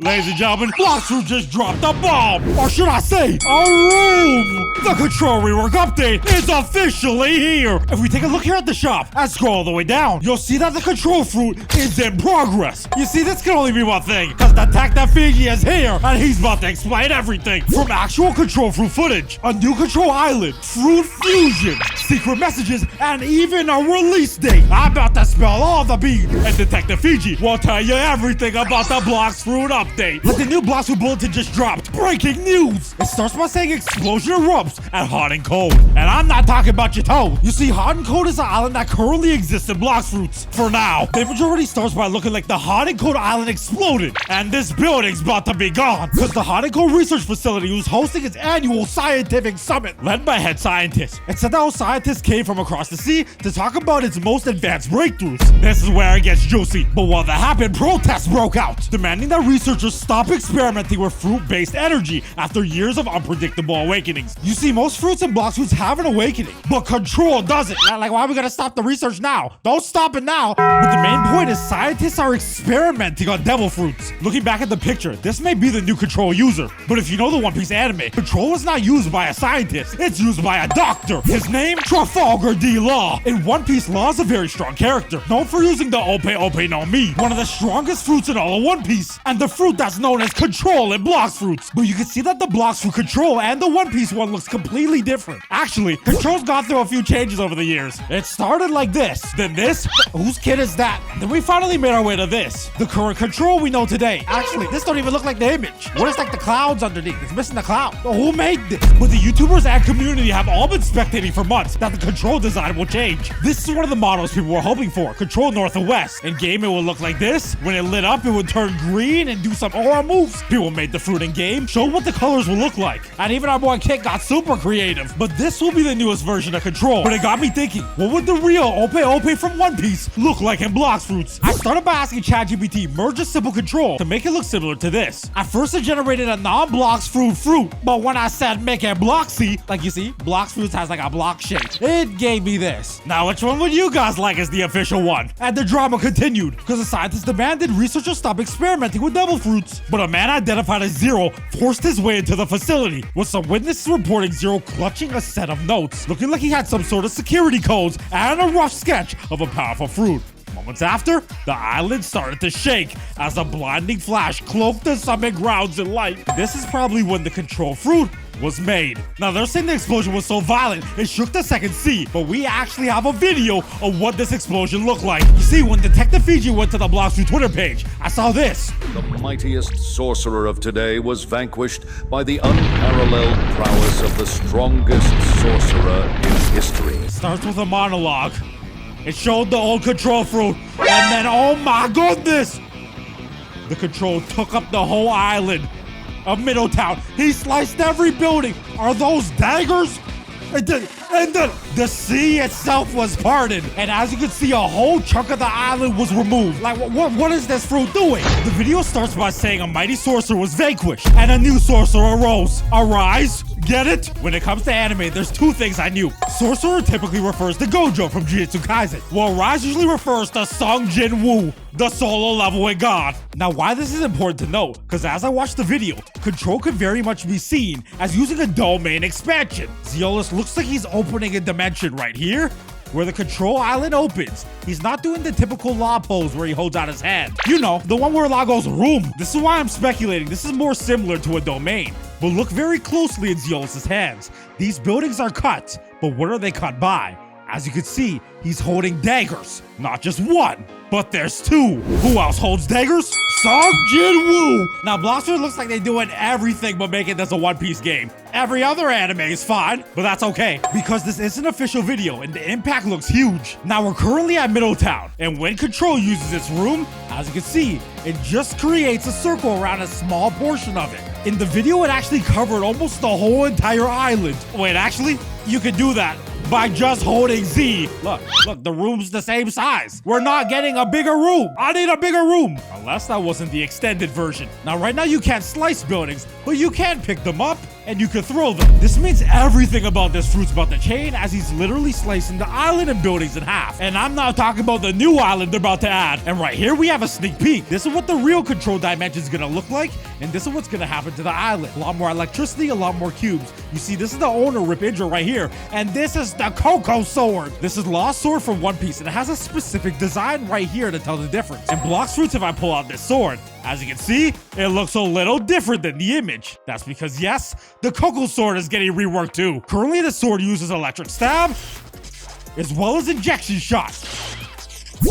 Ladies and gentlemen, Blox just dropped a bomb! Or should I say, a room! The Control Rework update is officially here! If we take a look here at the shop and scroll all the way down, you'll see that the control fruit is in progress. You see, this can only be one thing, because the Fiji is here, and he's about to explain everything. From actual control fruit footage, a new control island, fruit fusion, secret messages, and even a release date. I'm about to spill all the beans, and Detective Fiji will tell you everything about the Blox fruit update. But the new Blox fruit bulletin just dropped. Breaking news! It starts by saying explosion erupts at hot and cold. And I'm not talking about your toe. You see, hot and cold is an island that currently exists in Blox fruits. For now, the image already starts by looking like the hot and cold island exploded. And this building's about to be gone. Because the hot and cold research facility was hosting its annual scientific summit led by head scientists. It said that all scientists came from across the sea to talk about its most advanced breakthroughs. This is where it gets juicy. But while that happened, protests broke out, demanding that researchers stop experimenting with fruit-based energy after years of unpredictable awakenings. You see, most fruits and Blox fruits have an awakening, but Control doesn't. Like, why are we gonna stop the research now? Don't stop it now. But the main point is scientists are experimenting on devil fruits. Looking back at the picture, this may be the new Control user. But if you know the One Piece anime, Control is not used by a scientist. It's used by a doctor. His name, Trafalgar D. Law. In One Piece, Law is a very strong character, known for using the Ope Ope no Mi, one of the strongest fruits in all of One Piece, and the fruit that's known as Control in Blox fruits. But you can see that the Blox fruit Control and the One Piece one looks completely different. Actually, Control's gone through a few changes over the years. It started like this, then this. Whose kid is that? Then we finally made our way to this, the current Control we know today. Actually, this don't even look like the image. What is like the clouds underneath? It's missing the cloud. Who made this? But the YouTubers and community have all been spectating for months that the Control design will change. This is one of the models people were hoping for, Control North and West. In game, it will look like this. When it lit up, it would turn green and do some aura moves. People made the fruit in game, showed what the colors will look like. And even our boy Kit got super creative. But this will be the newest version of Control. But it got me thinking, what would the real Ope Ope from One Piece look like in Blox fruits? I started by asking ChatGPT, merge a simple Control to make it look similar to this. At first, it generated a non-Blox fruit, but when I said make it Bloxy, like you see, Blox fruits has like a block shape, it gave me this. Now, which one would you guys like as the official one? And the drama continued, because the scientists demanded researchers stop experimenting with devil fruits. But a man identified as Zero forced his way into the facility, with some witnesses reporting Zero clutching a set of notes, looking like he had some sort of security codes and a rough sketch of a powerful fruit. Moments after, the island started to shake as a blinding flash cloaked the summit grounds in light. This is probably when the Control fruit was made. Now, they're saying the explosion was so violent, it shook the second sea, but we actually have a video of what this explosion looked like. You see, when Detective Fiji went to the Blox fruit Twitter page, I saw this. The mightiest sorcerer of today was vanquished by the unparalleled prowess of the strongest sorcerer in history. Starts with a monologue. It showed the old Control fruit, and then, oh my goodness! The Control took up the whole island of Middletown. He sliced every building. Are those daggers? And then the sea itself was parted. And as you can see, a whole chunk of the island was removed. Like, what is this fruit doing? The video starts by saying a mighty sorcerer was vanquished and a new sorcerer arose. Arise? Get it? When it comes to anime, there's two things I knew. Sorcerer typically refers to Gojo from Jujutsu Kaisen, while Rise usually refers to Sung Jin Woo, the solo leveling god. Now, why this is important to note, because as I watched the video, Control could very much be seen as using a domain expansion. Zeolus looks like he's opening a dimension right here, where the Control Island opens. He's not doing the typical Law pose where he holds out his hand. You know, the one where Law goes room. This is why I'm speculating this is more similar to a domain. But look very closely in Zeolus' hands. These buildings are cut, but what are they cut by? As you can see, he's holding daggers. Not just one, but there's two. Who else holds daggers? Sung Jin Woo. Now, Blox looks like they're doing everything but making this a One Piece game. Every other anime is fine, but that's okay, because this is an official video and the impact looks huge. Now, we're currently at Middletown, and when Control uses its room, as you can see, it just creates a circle around a small portion of it. In the video, it actually covered almost the whole entire island. Wait, actually, you could do that by just holding Z. Look, the room's the same size. We're not getting a bigger room. I need a bigger room. Unless that wasn't the extended version. Now, right now, you can't slice buildings, but you can pick them up and you can throw them. This means everything about this fruit's about to change as he's literally slicing the island and buildings in half. And I'm not talking about the new island they're about to add. And right here we have a sneak peek. This is what the real control dimension is gonna look like, and this is what's gonna happen to the island. A lot more electricity, a lot more cubes. You see, this is the owner Rip Indra right here, and this is the Coco Sword. This is Lost Sword from One Piece, and it has a specific design right here to tell the difference. And Blox Fruits, if I pull out this sword, as you can see, it looks a little different than the image. That's because, yes, the Coco Sword is getting reworked too. Currently, the sword uses electric stab, as well as injection shots.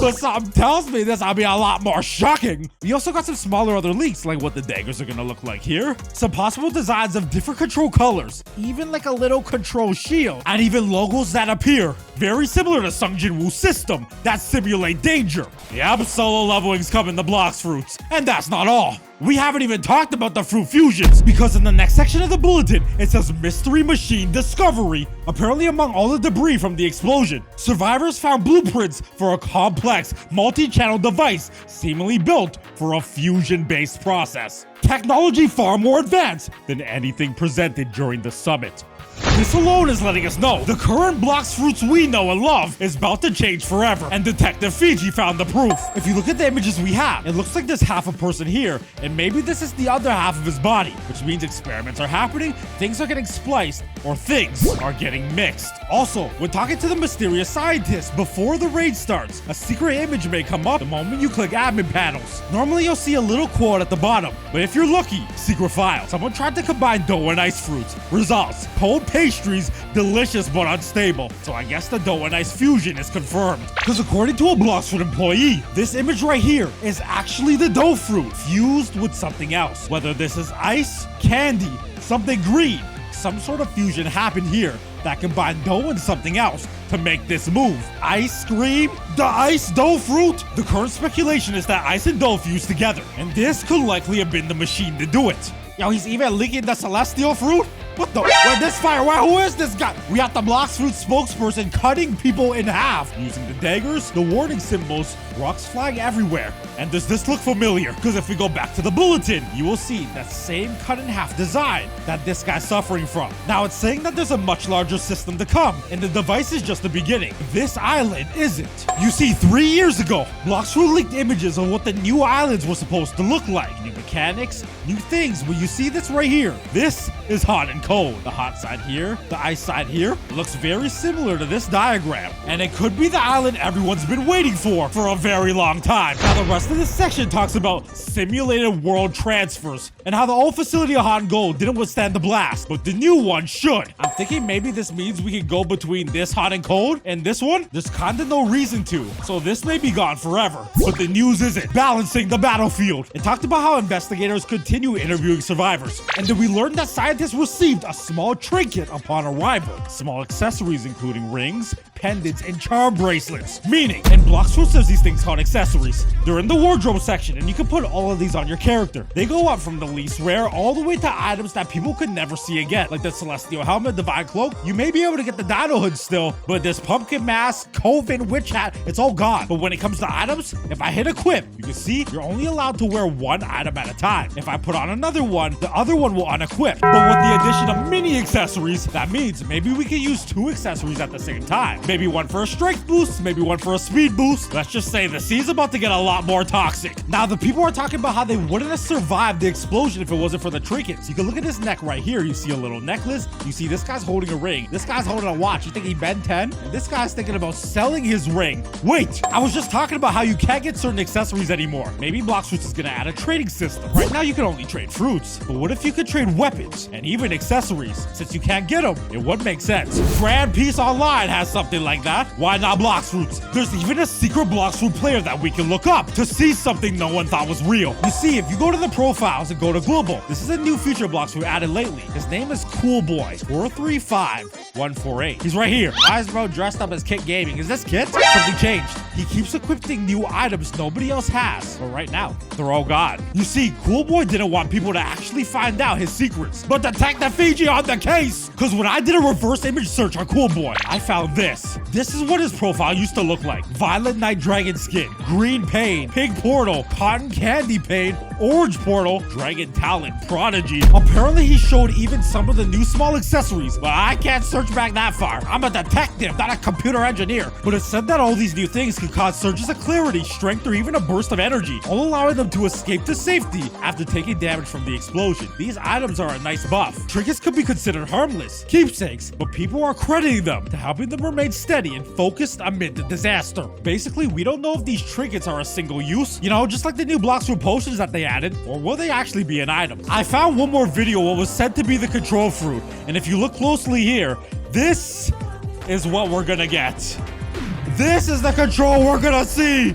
But something tells me this will be a lot more shocking. We also got some smaller other leaks, like what the daggers are gonna look like here. Some possible designs of different control colors, even like a little control shield, and even logos that appear. Very similar to Sung Jin Woo's system that simulate danger. Yep, solo leveling's coming to Blox Fruits. And that's not all. We haven't even talked about the fruit fusions, because in the next section of the bulletin, it says Mystery Machine Discovery. Apparently among all the debris from the explosion, survivors found blueprints for a complex multi-channel device seemingly built for a fusion-based process. Technology far more advanced than anything presented during the summit. This alone is letting us know the current Blox Fruits we know and love is about to change forever, and Detective Fiji found the proof. If you look at the images we have, it looks like there's half a person here, and maybe this is the other half of his body, which means experiments are happening, things are getting spliced, or things are getting mixed. Also, when talking to the mysterious scientist before the raid starts, a secret image may come up the moment you click admin panels. Normally you'll see a little quote at the bottom, but if you're lucky, secret file. Someone tried to combine dough and ice fruits. Results: cold pastries, delicious but unstable. So I guess the dough and ice fusion is confirmed. Because according to a Blox Fruit employee, this image right here is actually the dough fruit fused with something else. Whether this is ice, candy, something green, some sort of fusion happened here that combined dough and something else to make this move. Ice cream? The ice dough fruit? The current speculation is that ice and dough fused together, and this could likely have been the machine to do it. Yo, he's even leaking the celestial fruit? What the? Wait, this fire? Who is this guy? We got the Blox Fruit spokesperson cutting people in half using the daggers, the warning symbols, rocks flying everywhere. And does this look familiar? Because if we go back to the bulletin, you will see that same cut in half design that this guy's suffering from. Now it's saying that there's a much larger system to come, and the device is just the beginning. This island isn't. You see, 3 years ago, Blox Fruit leaked images of what the new islands were supposed to look like. New mechanics, new things. Well, you see this right here. This is hot and cold. The hot side here, the ice side here, looks very similar to this diagram. And it could be the island everyone's been waiting for a very long time. Now the rest of this section talks about simulated world transfers and how the old facility of hot and cold didn't withstand the blast, but the new one should. I'm thinking maybe this means we can go between this hot and cold and this one. There's kinda no reason to, so this may be gone forever. But the news isn't. Balancing the battlefield. It talked about how investigators continue interviewing survivors. And then we learned that scientists received a small trinket upon arrival. Small accessories including rings, pendants, and charm bracelets. Meaning, and Blox Fruit says these things called accessories. They're in the wardrobe section, and you can put all of these on your character. They go up from the least rare all the way to items that people could never see again, like the Celestial Helmet, Divine Cloak. You may be able to get the Dino Hood still, but this pumpkin mask, Coven, Witch Hat, it's all gone. But when it comes to items, if I hit equip, you can see you're only allowed to wear one item at a time. If I put on another one, the other one will unequip. But with the addition of mini accessories, that means maybe we can use 2 accessories at the same time. Maybe one for a strength boost, maybe one for a speed boost. Let's just say the sea's about to get a lot more toxic. Now, the people are talking about how they wouldn't have survived the explosion if it wasn't for the trinkets. You can look at his neck right here. You see a little necklace. You see this guy's holding a ring. This guy's holding a watch. You think he Ben 10? And this guy's thinking about selling his ring. Wait, I was just talking about how you can't get certain accessories anymore. Maybe Blox Fruits is gonna add a trading system. Right now, you can only trade fruits. But what if you could trade weapons and even accessories? Since you can't get them, it would make sense. Grand Peace Online has something like that. Why not Blox Fruits? There's even a secret Blox Fruit player that we can look up to see something no one thought was real. You see, if you go to the profiles and go to global, this is a new feature Blox Fruit added lately. His name is Cool Boy 435148. He's right here. Why is bro dressed up as Kit Gaming? Is this Kit? Something changed. He keeps equipping new items nobody else has, but right now they're all gone. You see, Cool Boy didn't want people to actually find out his secrets, but Detective Fiji on the case. Cause when I did a reverse image search on Cool Boy, I found this. This is what his profile used to look like. Violet Night Dragon skin, green pain, pig portal, cotton candy pain, Orange portal, dragon talent, prodigy. Apparently he showed even some of the new small accessories, but I can't search back that far. I'm a detective, not a computer engineer. But it said that all these new things could cause surges of clarity, strength, or even a burst of energy, all allowing them to escape to safety after taking damage from the explosion. These items are a nice buff. Trinkets could be considered harmless keepsakes, but people are crediting them to helping them remain steady and focused amid the disaster. Basically, we don't know if these trinkets are a single use, you know, just like the new Blox room potions that they added, or will they actually be an item? I found one more video what was said to be the control fruit, and if you look closely here, this is what we're gonna get. This is the control we're gonna see.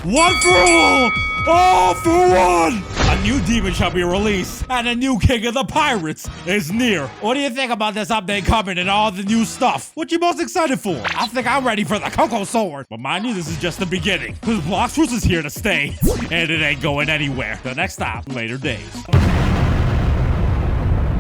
One for all for one. A new demon shall be released, and a new king of the pirates is near. What do you think about this update coming and all the new stuff? What you most excited for? I think I'm ready for the Cocoa Sword. But mind you, this is just the beginning. Because Blox is here to stay, and it ain't going anywhere. The next stop, later days.